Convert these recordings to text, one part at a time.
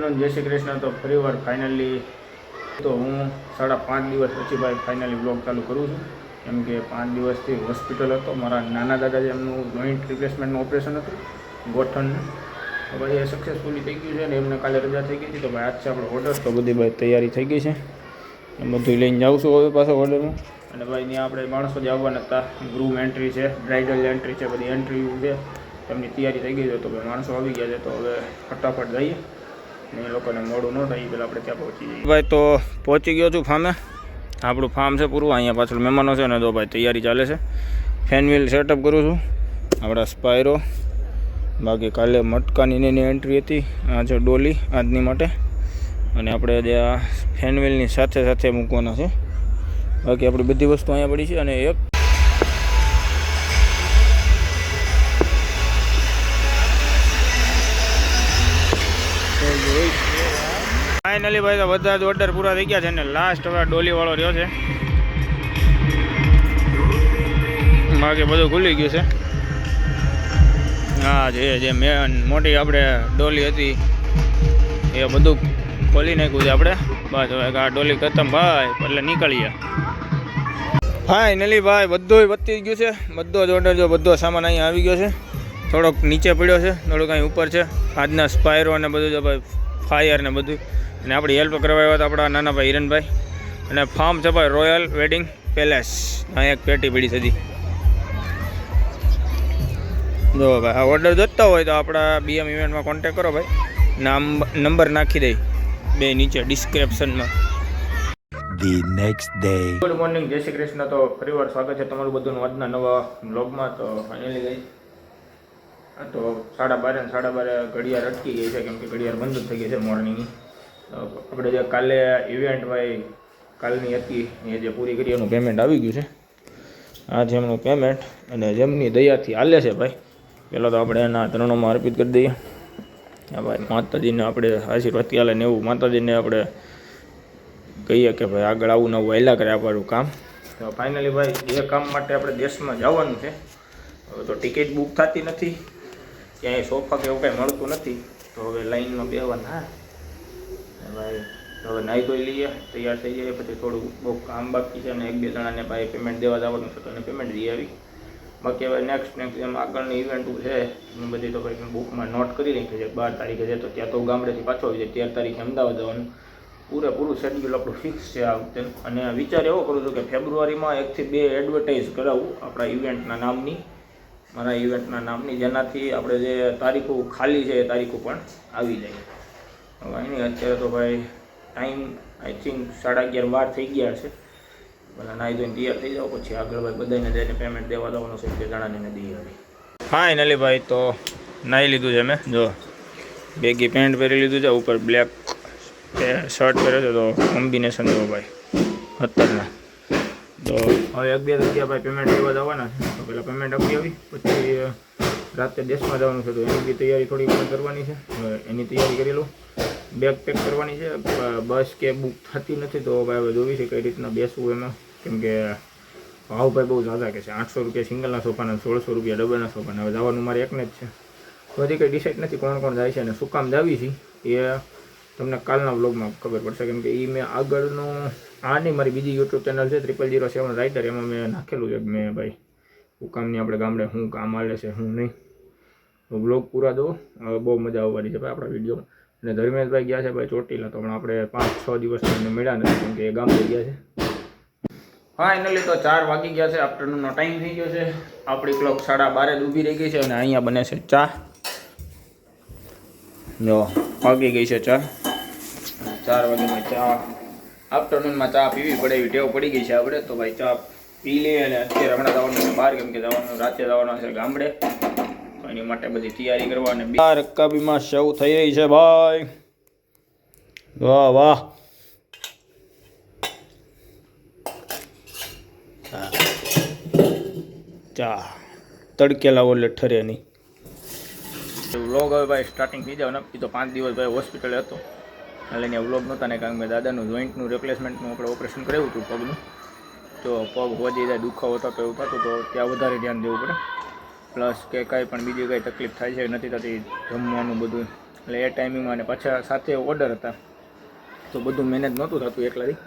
જય શ્રી કૃષ્ણ। તો ફરીવાર ફાઇનલી તો હું 5.5 દિવસ પછી ભાઈ ફાઇનલી બ્લોગ ચાલુ કરું છું, કેમ કે 5 દિવસથી હોસ્પિટલ હતો। મારા નાના દાદા જે એમનું જોઈન્ટ રિપ્લેસમેન્ટનું ઓપરેશન હતું ગોઠણનું, તો ભાઈ એ સક્સેસફુલી થઈ ગયું છે ને એમને કાલે રજા થઈ ગઈ હતી। તો ભાઈ આજ છે આપણો ઓર્ડર, તો બધી ભાઈ તૈયારી થઈ ગઈ છે, એ બધું લઈને જાઉં છું હવે પાછો ઓર્ડરમાં। અને ભાઈ ત્યાં આપણે માણસો જે આવવાના હતા, ગ્રૂમ એન્ટ્રી છે, બ્રાઇડલ એન્ટ્રી છે, બધી એન્ટ્રી છે, એમની તૈયારી થઈ ગઈ છે। તો ભાઈ માણસો આવી ગયા છે, તો હવે ફટાફટ જઈએ ને એ લોકોને મોડું ન થાય પેલા આપણે ત્યાં પહોંચી જઈએ। ભાઈ તો પહોંચી ગયો છું ફાર્મે, આપણું ફાર્મ છે પૂરું, અહીંયા પાછળ મહેમાનો છે ને, તો ભાઈ તૈયારી ચાલે છે। ફેન વ્હીલ સેટઅપ કરું છું, આપણા સ્પાયરો, બાકી કાલે મટકાની એની એન્ટ્રી હતી, આ છે ડોલી આજની માટે, અને આપણે જે આ ફેન વ્હીલની સાથે સાથે મૂકવાના છે, બાકી આપણી બધી વસ્તુ અહીંયા પડી છે। અને એક ફાઇનલી ભાઈ તો બધા જ ઓર્ડર પૂરા થઈ ગયા છે ને લાસ્ટ હવે ડોલીવાળો રહ્યો છે, બાકી બધું ખુલી ગયું છે। હા જે મેન મોટી આપણે ડોલી હતી એ બધું ખોલી નાખ્યું છે આપણે, બસ હવે આ ડોલી ખતમ ભાઈ એટલે નીકળીએ ફાઇનલી। ભાઈ બધું વધતી ગયું છે, બધો જ ઓર્ડર જો બધો સામાન અહીંયા આવી ગયો છે, થોડોક નીચે પડ્યો છે, થોડુંક અહીં ઉપર છે, આજના સ્પાયરો અને બધું જો ભાઈ ફાયર ને બધું, અને આપણી હેલ્પ કરવા આવ્યા હતા આપણા નાના ભાઈ હિરણભાઈ। અને ફાર્મ છે ભાઈ રોયલ વેડિંગ પેલેસ, અહીંયા એક પેટી પડી હતી જો ભાઈ। આ ઓર્ડર જોતા હોય તો આપણા BM ઇવેન્ટમાં કોન્ટેક કરો ભાઈ, નંબર નાખી દઈ બે નીચે ડિસ્ક્રિપ્શનમાં। The next day, good morning, જય શ્રી કૃષ્ણ। તો ફરીવાર સ્વાગત છે તમારું બધાનું આજના નવા બ્લોગમાં। તો ફાઇનલી ગઈ તો 12:30 ને 12:30 ઘડિયાળ અટકી ગઈ છે, કેમ કે ઘડિયાળ બંધ થઈ ગઈ છે મોર્નિંગની। આપણે જે કાલે ઇવેન્ટ ભાઈ કાલની હતી એ જે પૂરી કરી એનું પેમેન્ટ આવી ગયું છે, આ છે એમનું પેમેન્ટ, અને જેમની દયાથી હાલે છે ભાઈ, પહેલાં તો આપણે એના ચરણોમાં અર્પિત કરી દઈએ। હા ભાઈ, માતાજીને આપણે આશીર્વાદથી હાલે ને એવું માતાજીને આપણે કહીએ કે ભાઈ આગળ આવું નવું વહેલા કરે આપણું કામ। તો ફાઇનલી ભાઈ એ કામ માટે આપણે દેશમાં જવાનું છે, હવે તો ટિકિટ બુક થતી નથી, ક્યાંય સોફા કે એવું કાંઈ મળતું નથી, તો હવે લાઈનમાં બેસવાના ભાઈ। હવે નાહી ધોઈ લઈએ, તૈયાર થઈ જાય, પછી થોડું બહુ કામ બાકી છે અને 1-2 જણાને ભાઈ પેમેન્ટ દેવા જવાનું છે, તો એને પેમેન્ટ દઈ આવી। બાકી હવે નેક્સ્ટ એમ આગળની ઇવેન્ટો છે એ બધી તો ભાઈ બુકમાં નોટ કરી રાખી છે। 12 તારીખે છે તો ત્યાં તો ગામડેથી પાછો આવી જાય, 13 તારીખે અમદાવાદ જવાનું, પૂરેપૂરું શેડ્યુલ આપણું ફિક્સ છે આ વખતે। અને વિચાર એવો કરું છું કે ફેબ્રુઆરીમાં 1 થી 2 એડવર્ટાઇઝ કરાવું આપણા ઇવેન્ટના નામની, મારા ઇવેન્ટના નામની, જેનાથી આપણે જે તારીખો ખાલી છે એ તારીખો પણ આવી જાય। હવે એની અત્યારે તો ભાઈ ટાઈમ આઈ થિંક 11:30 થઈ ગયા છે, બધા નાહી ધોઈને તૈયાર થઈ જાવ, પછી આગળ ભાઈ બધાને જઈને પેમેન્ટ દેવા જવાનું છે, 2 જણાને દઈ આવી। ફાઇનલી ભાઈ તો નાહી લીધું છે મેં, જો બેગી પેન્ટ પહેરી લીધું છે, ઉપર બ્લેક શર્ટ પહેર્યો છે, તો કોમ્બિનેશન જો ભાઈ ખતરનાક। તો હવે 1-2 જગ્યા ભાઈ પેમેન્ટ દેવા જવાના છે, તો પહેલાં પેમેન્ટ આપી આવી, પછી રાતે દેશમાં જવાનું છે, તો એની બી તૈયારી થોડી ઘણી કરવાની છે, એની તૈયારી કરી લઉં। બેગ પેક કરવાની છે, બસ કે બુક થતી નથી, તો ભાઈ હવે જોવી છે કઈ રીતના બેસવું એમાં, કેમ કે ભાવ ભાઈ બહુ ઝાઝા કે છે, 800 રૂપિયા સિંગલના સોફાના, 1600 રૂપિયા ડબલના સોફાના। હવે જવાનું મારે એકને જ છે, તો હજી કંઈ ડિસાઇડ નથી કોણ કોણ જાય છે અને શું કામ જાવી છે એ તમને કાલના વ્લોગમાં ખબર પડશે, કેમ કે એ મેં આગળનું આની મારી બીજી યુટ્યુબ ચેનલ છે 007 રાઇટર, એમાં મેં નાખેલું છે મેં ભાઈ હુકામની આપણે ગામડે શું કામ હાલે છે શું નહીં, તો બ્લોગ પૂરા દો, હવે બહુ મજા આવવાની છે ભાઈ આપણા વિડીયોમાં। અને ધર્મેશભાઈ ગયા છે ભાઈ ચોટીલા, તો પણ આપણે 5-6 દિવસ મળ્યા નથી, કેમ કે એ ગામ થઈ ગયા છે। ફાઇનલી તો 4 વાગી ગયા છે, આફ્ટરનૂનનો ટાઈમ થઈ ગયો છે, આપણી ક્લોક 12:30 ઊભી રહી ગઈ છે, અને અહીંયા બને છે ચા, જો વાગી ગઈ છે ચા, 4 વાગ્યામાં ચા, આફ્ટરનૂનમાં ચા પીવી પડે એવી ટેવ પડી ગઈ છે આપણે, તો ભાઈ ચા પી લઈએ। અને અત્યારે હમણાં જવાનું છે બહાર, કેમ કે જવાનું રાતે જવાનું છે ગામડે, તો એની માટે બધી તૈયારી કરવા। અને રકાબીમાં શરૂ થઈ રહી છે ભાઈ, વાહ વાહ, ચા તડકેલા ઓલે ઠરે નહીં। વ્લોગ હવે ભાઈ સ્ટાર્ટિંગ થઈ જાવ, નક્કી તો 5 દિવસ ભાઈ હોસ્પિટલ હતો, એટલે અહીંયા વ્લોગ નહોતા ને, કારણ કે દાદાનું જોઈન્ટનું રિપ્લેસમેન્ટનું આપણે ઓપરેશન કરાવ્યું હતું પગનું, તો પગ વધી જાય, દુખાવો થતો એવું થતું, તો ત્યાં વધારે ધ્યાન દેવું પડે। પ્લસ કે કાંઈ પણ બીજી કાંઈ તકલીફ થાય છે નથી થતી, જમવાનું બધું એટલે એ ટાઈમિંગમાં અને પાછા સાથે ઓર્ડર હતા તો બધું મેનેજ નહોતું થતું એકલાથી,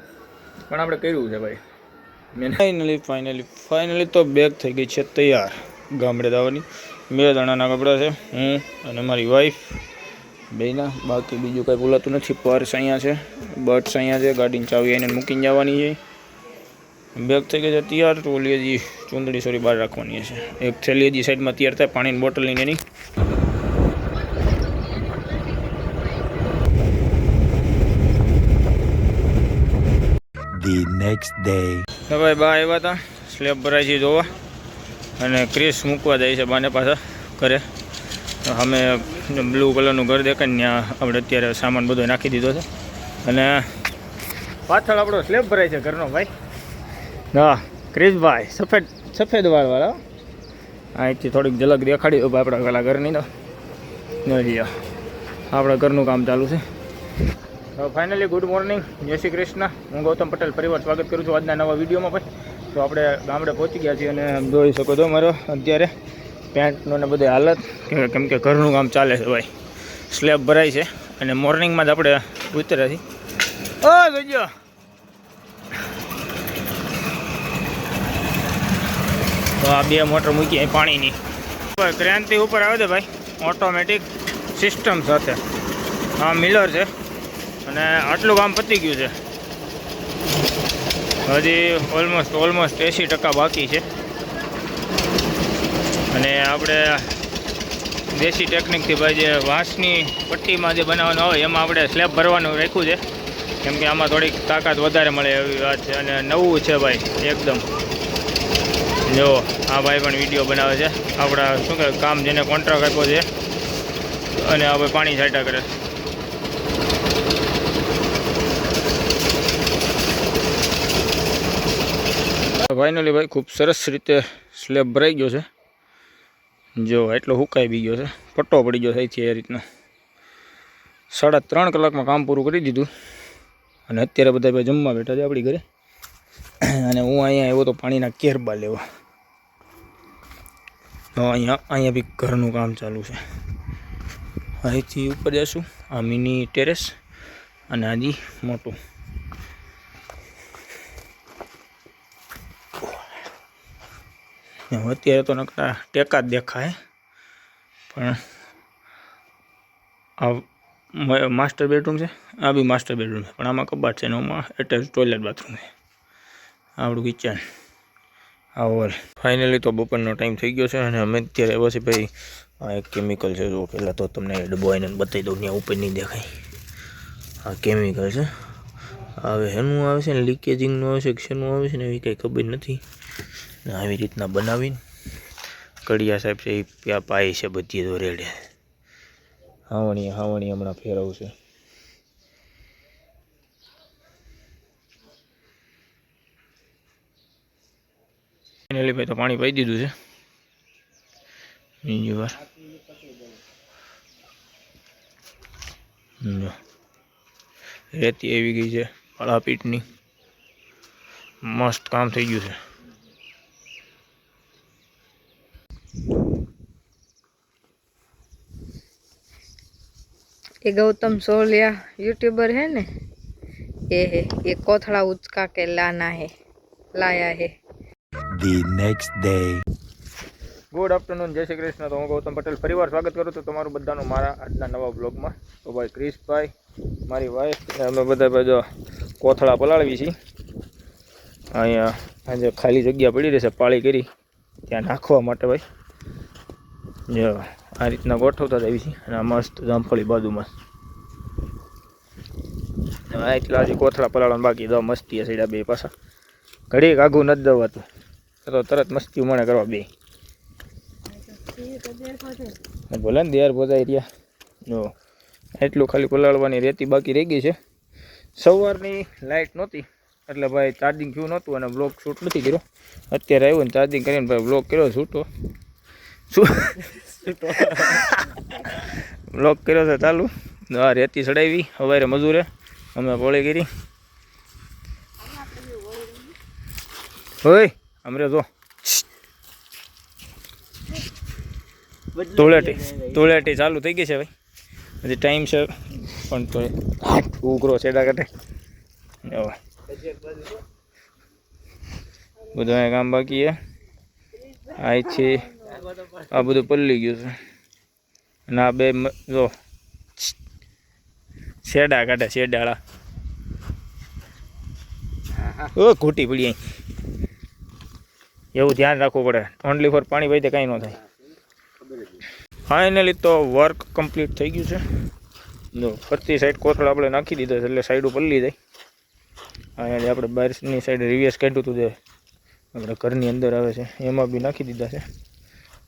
પણ આપણે કર્યું છે ભાઈ ફાઇનલી તો બેગ થઈ ગઈ છે તૈયાર ગામડે દાવાની. 2 જણાના કપડાં છે, હું અને મારી વાઈફ બેના. બાકી બીજું કંઈ બોલાતું નથી. પર્સ અહીંયા છે, બટ્સ અહીંયા છે, ગાડીની ચાવી એને મૂકીને જવાની છે. બેગ થઈ ગઈ છે તૈયાર. ટોલી હજી ચૂંદડી બહાર રાખવાની છે. એક થેલી હજી સાઈડમાં તૈયાર થાય પાણીની બોટલ લઈને એની. નેક્સ્ટ ડે તો ભાઈ બા આવ્યા હતા સ્લેબ ભરાય છે જોવા, અને ક્રિસ મૂકવા જાય છે બાને પાછા ઘરે. અમે બ્લુ કલરનું ઘર દેખાય ને ત્યાં આપણે અત્યારે સામાન બધો નાખી દીધો છે, અને પાછળ આપણો સ્લેબ ભરાય છે ઘરનો ભાઈ. હા ક્રિસભાઈ સફેદ વાળવાળા. અહીંથી થોડીક ઝલક દેખાડી દો ભાઈ આપણા પેલા ઘરની. તો જોઈએ આપણા ઘરનું કામ ચાલુ છે. ફાઇનલી ગુડ મોર્નિંગ, જય શ્રી કૃષ્ણ. હું ગૌતમ પટેલ પરિવાર સ્વાગત કરું છું આજના નવા વિડીયોમાં. ભાઈ તો આપણે ગામડે પહોંચી ગયા છીએ, અને જોઈ શકો છો મારો અત્યારે પેન્ટનો ને બધી હાલત, કેમ કે ઘરનું કામ ચાલે છે ભાઈ. સ્લેબ ભરાય છે અને મોર્નિંગમાં જ આપણે ઉતર્યા છીએ. ઓ જોજો તો આ 2 મોટર મૂકી અહીં પાણીની. ક્રાંતિ ઉપર આવે છે ભાઈ ઓટોમેટિક સિસ્ટમ સાથે. આ મિલર છે અને આટલું કામ પતી ગયું છે. હજી ઓલમોસ્ટ 80% બાકી છે. અને આપણે દેશી ટેકનિકથી ભાઈ જે વાંસની પટ્ટીમાં જે બનાવવાનું હોય એમાં આપણે સ્લેબ ભરવાનું રાખ્યું છે, કેમ કે આમાં થોડીક તાકાત વધારે મળે એવી વાત છે. અને નવું છે ભાઈ એકદમ. જો આ ભાઈ પણ વિડીયો બનાવે છે આપણા શું કહે કામ જેને કોન્ટ્રાક્ટ આપ્યો છે, અને હવે પાણી છાંટા કરે. ફાઇનલી ભાઈ ખૂબ સરસ રીતે સ્લેબ ભરાઈ ગયો છે. જો એટલો હુકાઈ બી ગયો છે, પટ્ટો પડી ગયો છે એ રીતનો. 3.5 કલાકમાં કામ પૂરું કરી દીધું, અને અત્યારે બધા ભાઈ જમવા બેઠા છે આપણી ઘરે. અને હું અહીંયા આવ્યો તો પાણીના કેરબા લેવા. અહીંયા બી ઘરનું કામ ચાલુ છે. અહીંથી ઉપર જઈશું. આ મિની ટેરેસ અને આજી મોટું. અત્યારે તો નકરા ટેકા જ દેખાય, પણ આ માસ્ટર બેડરૂમ છે. આ બી માસ્ટર બેડરૂમ છે, પણ આમાં કબાટ છે, એમાં એટેચ ટોયલેટ બાથરૂમ છે. આપણું કિચન આ હોલ. ફાઇનલી તો બપોરનો ટાઈમ થઈ ગયો છે, અને અમે અત્યારે પછી ભાઈ આ એક કેમિકલ છે. જો પહેલાં તો તમને ડબ્બો આવીને બતાવી દઉં, ત્યાં ઉપર નહીં દેખાય. આ કેમિકલ છે. હવે એનું આવે છે ને લીકેજિંગનું આવે છે કે શેનું આવે છે ને એવી કંઈ ખબર નથી. આવી રીતના બનાવીને કડિયા સાહેબ છે એ ત્યાં પાય છે બધી તો રેડે. હાવણી હમણાં ફેરવશે. ફાઇનલી ભાઈ તો પાણી પાઈ દીધું છે બીજી વાર. રેતી આવી ગઈ છે પાળાપીટની. મસ્ત કામ થઈ ગયું છે. ये गौतम सोलिया यूट्यूबर है ने, ये कोथड़ा उचका के लाया है. The next day. Good afternoon, જય શ્રી કૃષ્ણ. તો હું ગૌતમ પટેલ પરિવાર સ્વાગત કરું છું તમારું બધાનું મારા આજના નવા બ્લોગમાં. તો ભાઈ ક્રિશભાઈ, મારી વાઈફ, અમે બધા ભાઈ કોથળા પલાળવી છીએ. અહીંયા આજે ખાલી જગ્યા પડી રહેશે પાળી કરી ત્યાં નાખવા માટે ભાઈ. જો આ રીતના ગોઠવતા જ આવી છે, અને આ મસ્ત જામફળી બાજુમાં. એટલા હજી કોથળા પલાળવાનું બાકી. દવા મસ્તી હશે બે પાછા. ઘડીક આઘું નથી દવાતું, તો તરત મસ્તી મને કરવા બે. ભલે ને દેર બોજાઈ રહ્યા. જો એટલું ખાલી પલાળવાની રેતી બાકી રહી ગઈ છે. સવારની લાઇટ નહોતી એટલે ભાઈ ચાર્જિંગ થયું નહોતું, અને બ્લોગ શૂટ નથી કર્યો. અત્યારે આવ્યો ને ચાર્જિંગ કરીને ભાઈ બ્લોગ કર્યો. બ્લોગ કર્યો છે ચાલુ. હા રેતી ચડાવી સવારે મજૂરે, અમે પોળી કરી. હોય અમરે જો ધૂળેટી ચાલુ થઈ ગઈ છે ભાઈ. હજી ટાઈમ છે પણ તો ઉઘરો છેડા કાઢે બધું અહીંયા કામ બાકી છે આ છે આ બધું પલ્લી ગયું છે અને આ બે જો શેડા કાઢે શેડાળા ઓ ઘૂંટી પડી અહીં એવું ધ્યાન રાખવું પડે ઓનલી ફોર પાણી ભાઈ કાંઈ ન થાય ફાઇનલી તો વર્ક કમ્પ્લીટ થઈ ગયું છે જો ફરતી સાઈડ કોથળા આપણે નાખી દીધા છે એટલે સાઈડ પલ્લી જાય અહીંયા આપણે બહારની સાઈડ રિવેસ કાઢ્યું હતું જે આપણે ઘરની અંદર આવે છે એમાં બી નાખી દીધા છે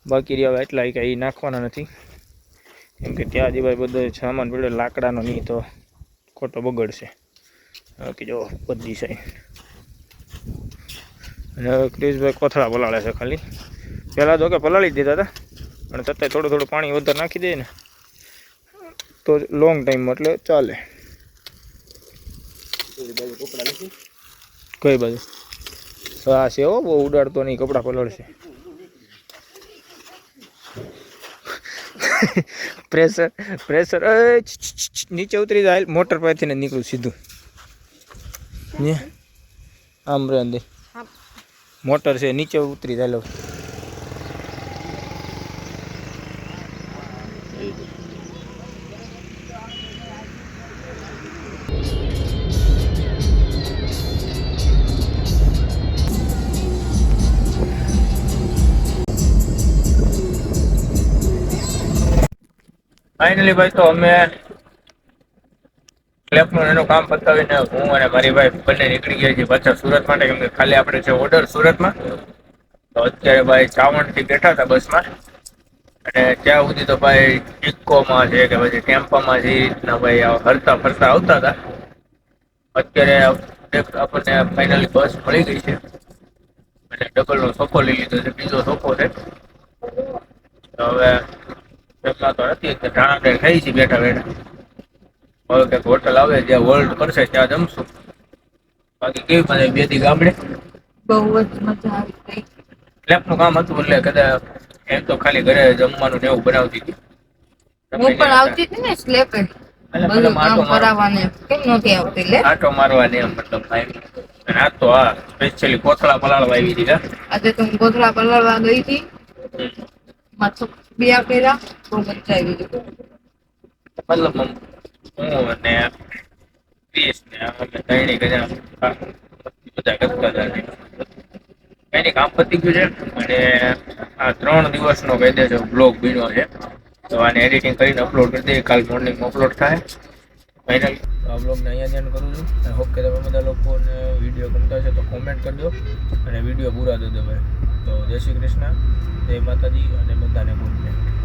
બાકી રહ્યા એટલા કાંઈ નાખવાના નથી કેમ કે ત્યાં જે ભાઈ બધો સામાન પડ્યો લાકડાનો નહીં તો ખોટો બગડશે કે જો બધી સાઈડ અને હવે ક્રિશભાઈ કોથળા પલાળે છે ખાલી પહેલાં તો કે પલાળી જ દીધા હતા અને છતાંય થોડું થોડું પાણી વધારે નાખી દઈએ ને તો લોંગ ટાઈમ એટલે ચાલે કઈ બાજુ હા છે હો બહુ ઉડાડતો નહીં કપડાં પલળશે પ્રેશર પ્રેશર નીચે ઉતરી જાય મોટર પાસેથી ને નીકળું સીધું આમ રે અંદર મોટર છે નીચે ઉતરી જાય ફાઇનલી ભાઈ તો અમે સ્લેબનું એનું કામ પતાવીને હું અને મારી વાઈફ બંને નીકળી ગયા છીએ પાછા સુરત માટે કેમ કે ખાલી આપણે છે ઓર્ડર સુરતમાં તો અત્યારે ભાઈ ચાવણથી બેઠા હતા બસમાં અને ત્યાં સુધી તો ભાઈ ઇકોમાં છે કે પછી ટેમ્પામાં જે રીતના ભાઈ હરતા ફરતા આવતા હતા અત્યારે આપણને ફાઇનલી બસ મળી ગઈ છે અને ડબલનો સોફો લઈ લીધો છે બીજો સોફો છે હવે તો નથી ટાણા ખાઈ છે બેઠા બેઠા હવે કંઈક હોટલ આવે જ્યાં વર્લ્ડ કરશે ત્યાં જમશું બાકી કેવી મને બે દી ગામડે બહુ જ મજા આવી ગઈ સ્લેબનું કામ હતું એટલે કદાચ એમ તો ખાલી ઘરે જમવાનું ને એવું બનાવતી હતી હું પણ આવતી હતી ને સ્લેપે બધું કામ કરાવવાને કેમ નથી આવતી લે આટો મારવાની એમ મતલબ આવી અને આ તો આ સ્પેશિયલી કોથળા પલાળવા આવી હતી આજે તો હું કોથળા પલાળવા ગઈ હતી માથું બિયા કર્યા બહુ મજા આવી ગઈ મતલબ હું અને ક્રિશ ને અમે ત્રણેય ગયા બધા કરતા હતા એની કામ પતી ગયું છે અને આ 3 દિવસનો કહી દેજો બ્લોગ બન્યો છે તો આને એડિટિંગ કરીને અપલોડ કરી દઈએ કાલ મોર્નિંગમાં અપલોડ થાય ફાઇનલ આ બ્લોગને અહીંયા ધ્યાન કરું છું આઈ હોપ કે તમે બધા લોકોને વિડીયો ગમતા છે તો કોમેન્ટ કરજો અને વિડીયો પૂરા દો ભાઈ તો જય શ્રી કૃષ્ણ જય માતાજી અને બધાને ગુડ નાઇટ